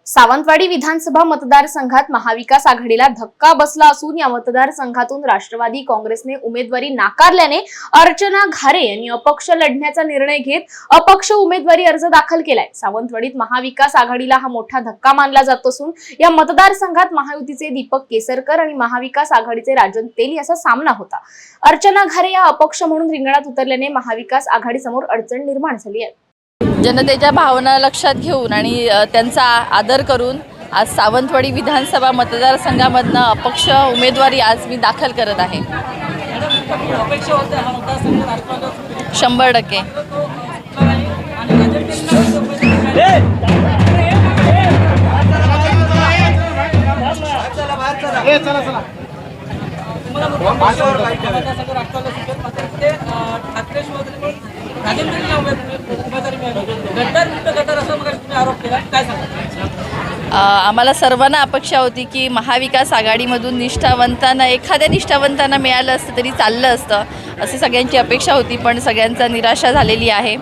सावंतवाडी विधानसभा मतदारसंघात महाविकास आघाडीला धक्का बसला असून या मतदारसंघातून राष्ट्रवादी काँग्रेसने उमेदवारी नाकारल्याने अर्चना घारे यांनी अपक्ष लढण्याचा निर्णय घेत अपक्ष उमेदवारी अर्ज दाखल केलाय। सावंतवाडीत महाविकास आघाडीला हा मोठा धक्का मानला जात असून या मतदारसंघात महायुतीचे दीपक केसरकर आणि महाविकास आघाडीचे राजन तेली असा सामना होता। अर्चना घारे या अपक्ष म्हणून रिंगणात उतरल्याने महाविकास आघाडीसमोर अडचण निर्माण झाली आहे। जनतेच्या भावना लक्षात घेऊन आणि त्यांचा आदर करून आज सावंतवाडी विधानसभा मतदारसंघामधनं अपक्ष उमेदवारी आज मी दाखल करत आहे। 100%। आम्हाला सर्वांना अपेक्षा होती की महाविकास आघाडीमधून एखाद्या निष्ठावंतांना मिळालं असतं तरी चाललं असतं, अशी सगळ्यांची अपेक्षा होती, पण सगळ्यांचा निराशा झालेली आहे।